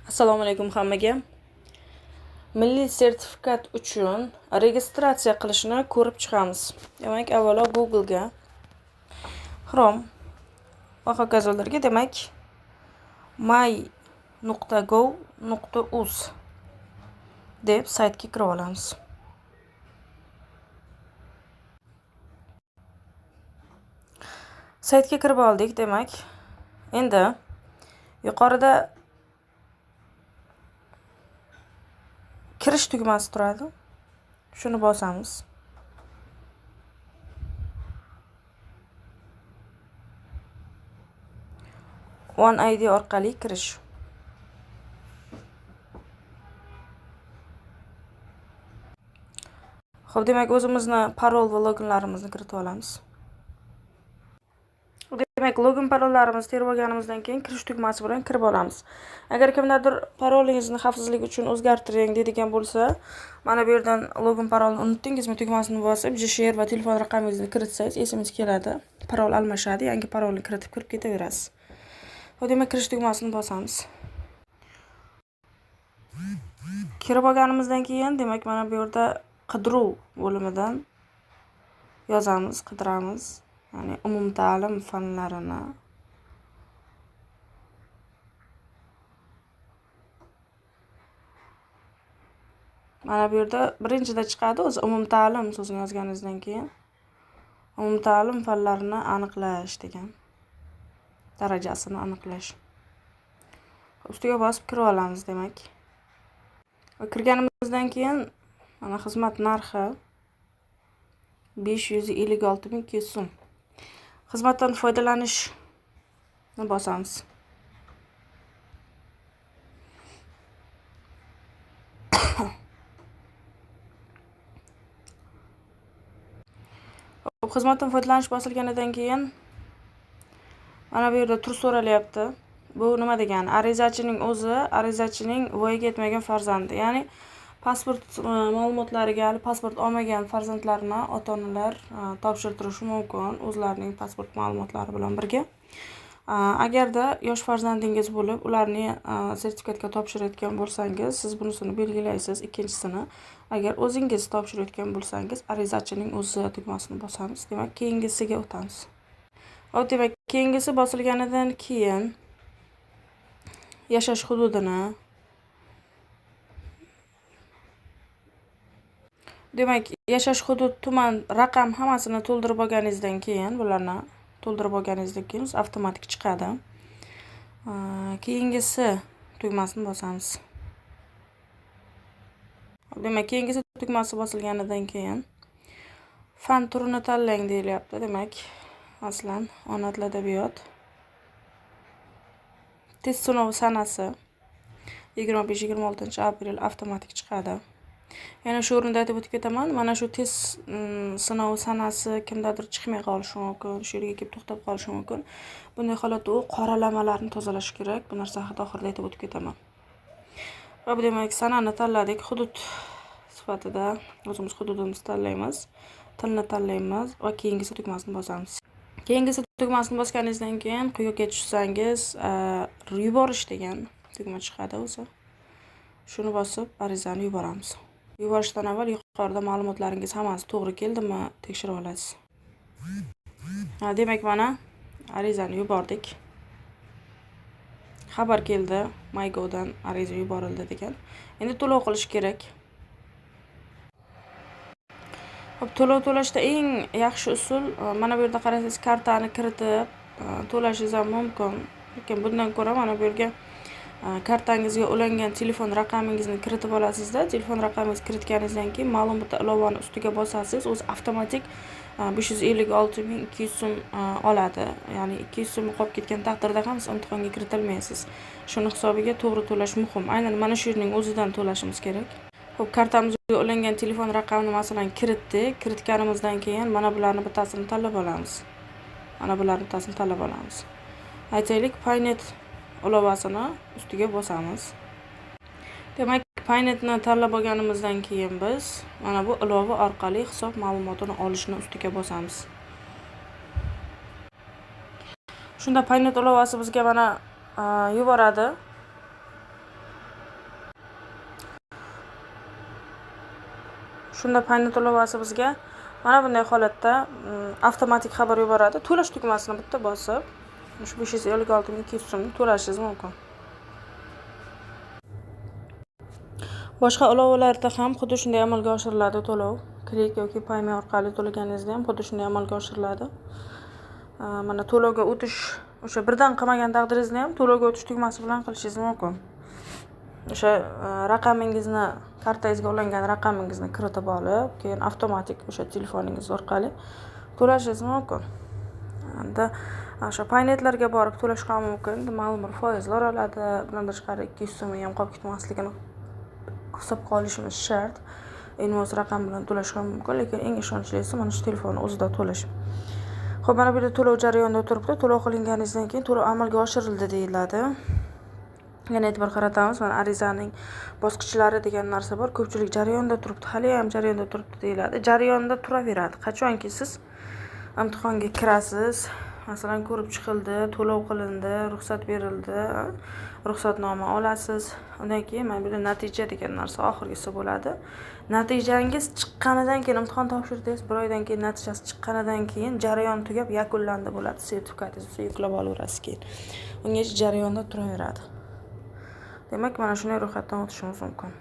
Assalomu alaykum hammaga. Milliy sertifikat uchun registratsiya qilishni ko'rib chiqamiz. Demak, avvalo Google ga Chrome va hokazolarga my.gov.uz deb saytga kirib olamiz. Saytga kirib oldik, demak. Endi yuqorida kirish tugmasi turadi. Shuni bosamiz. OneID orqali kirish. Xo'p, demak, o'zimizni parol va loginlarimizni kiritib olamiz. Demak, login parollarimizni terib olganimizdan keyin kirish tugmasi bilan kirib olamiz. Agar kimdadir parolingizni xavfsizlik uchun o'zgartiring deydigan bo'lsa, mana bu yerdan login parolni unutdingizmi tugmasini bosib, sheer va telefon raqamingizni kiritsangiz, SMS keladi. Parol almashadi, yangi parolni kiritib kirib ketaverasiz. Xo'p, demak, kirish tugmasini bosamiz. Kirib olganimizdan keyin, demak, mana bu yerda qidiruv bo'limidan yozamiz, qidiramiz. Ya'ni umumta'lim fanlarini. Mana bu yerda birinchida chiqadi o'zi umumta'lim so'zini yozganingizdan keyin umumta'lim fanlarini aniqlash degan. Darajasini aniqlash. Ustiga bosib kirib olamiz, demak. Va kirganimizdan keyin mana xizmat narxi 556.200 so'm. Xizmatdan foydalanishni bosamiz. Xizmatdan foydalanish bosilganidan keyin mana bu yerda tur so'ralyapti. Bu nima degani? Arizachining o'zi, arizachining voyaga yetmagan farzandi, ya'ni pasport ma'lumotlariga, pasport olmagan farzandlarini ota-onalar topshirtirishi mumkin o'zlarining pasport ma'lumotlari bilan birga. Agarda yosh farzandingiz bo'lib, ularni sertifikatga topshirayotgan bo'lsangiz, siz bunisini belgilaysiz. Ikkinchisini, agar o'zingiz topshirayotgan bo'lsangiz, arizachining o'zi tugmasini bosamiz. Demak, keyingisiga o'tamiz. Hop, demak, keyingisi bosilganidan keyin yashash hududini, demak, yashash hudud, tuman, raqam hammasini to'ldirib olganingizdan keyin, bularni to'ldirib olganingizdan keyin avtomatik chiqadi. Keyingisi tugmasini bosamiz. Demak, keyingisi tugmasi bosilganidan keyin fan turini tanlang deyilyapti. Demak, masalan, ona tili adabiyot. Test sinovi sanasi 25-26 aprel avtomatik chiqadi. Yana shu o'rinda aytib o'tib ketaman, mana shu test sinovi sanasi kimdadir chiqmay qolishi mumkin, shu yerga kelib to'xtab qolishi mumkin. Bunday holatda u qoralamalarni tozalash kerak. Bu narsa haqida oxirida aytib o'tib ketaman. Va bu demak, sanani tanladik. Hudud sifatida o'zimiz hududimizni tanlaymiz, tilni tanlaymiz va keyingisi tugmasini bosamiz. Keyingisi tugmasini bosganingizdan keyin quyiga tushsangiz, yuborish degan tugma chiqadi o'zi. Shuni bosib arizani yuboramiz. Yuborishdan avval yuqorida ma'lumotlaringiz hammasi to'g'ri keldimi tekshirib olasiz. Demak, mana arizani yubordik. Xabar keldi, MyGovdan ariza yuborildi degan. Endi to'lov qilish kerak. Hop, to'lov to'lashda eng yaxshi usul, mana bu yerda qarasangiz, kartani kiritib to'lashingiz ham mumkin. Lekin bundan ko'ra mana bu yerga kartangizga ulangan telefon raqamingizni kiritib olasizda. Telefon raqamingizni kiritganingizdan keyin ma'lumot ilovani ustiga bosasiz, o'zi avtomatik 556.200 so'm oladi. Ya'ni 200 so'm qolib ketgan taqdirda ham siz imtihonga kiritilmaysiz. Shuni hisobiga to'g'ri to'lash muhim. Aynan mana shu yerning o'zidan to'lashimiz kerak. Xo'p, kartamizga ulangan telefon raqamini masalan kiritdik. Kiritganimizdan keyin mana bularni bittasini tanlab olamiz. Mana bularni bittasini tanlab olamiz. Aytaylik, Paynet ilovasini ustiga bosamiz. Demak, Paynetni tanlab olganimizdan keyin biz mana bu ilova orqali hisob ma'lumotini olishni ustiga bosamiz. Shunda Paynet ilovasi bizga mana yuboradi. Shunda paynet ilovasi bizga mana bunday holatda avtomatik xabar yuboradi. To'lash tugmasini bitta bosib, shu 556.200 so'mni to'lashingiz mumkin. Boshqa ilovalarda ham xuddi shunday amalga oshiriladi to'lov. Klik yoki Payme orqali to'laganingizda ham xuddi shunday amalga oshiriladi. Mana to'lovga o'tish, o'sha birdan qilmagan taqdiringizda ham to'lovga o'tish tugmasi bilan qilishingiz mumkin. O'sha raqamingizni, kartangizga ulangan raqamingizni kiritib olib, keyin avtomatik o'sha telefoningiz orqali to'lashingiz mumkin. Endi o'sha paynetlarga borib to'lash ham mumkin. Ma'lum bir foizlar oladi. Bundan tashqari 200 so'm ham qolib ketmasligini hisobga olishimiz shart. Endi o'z raqam bilan to'lash ham mumkin, lekin eng ishonchlisi mana shu telefon o'zida to'lash. Xo'p, mana bu yerda to'lov jarayonida turibdi. To'lov qilinganingizdan keyin to'lov amalga oshirildi deyiladi. Yana e'tibor qaratamiz, mana arizaning bosqichlari degan narsa bor. Ko'pchilik jarayonda turibdi, hali ham jarayonda turibdi deyiladi. Jarayonda turaveradi. Qachonki siz imtihonga kirasiz, masalan, ko'rib chiqildi, to'lov qilindi, ruxsat berildi, ruxsatnoma olasiz. Undan keyin mana bu yerda natija degan narsa oxirgisi bo'ladi. Natijangiz chiqqanidan keyin, imtihon topshirdingiz, bir oydan keyin natijasi chiqqanidan keyin jarayon tugab yakunlandi bo'ladi. Sertifikatingizni yuklab olaverasiz keyin. Ungacha jarayonda turaveradi. Demak, mana shunday ro'yxatdan o'tishimiz mumkin.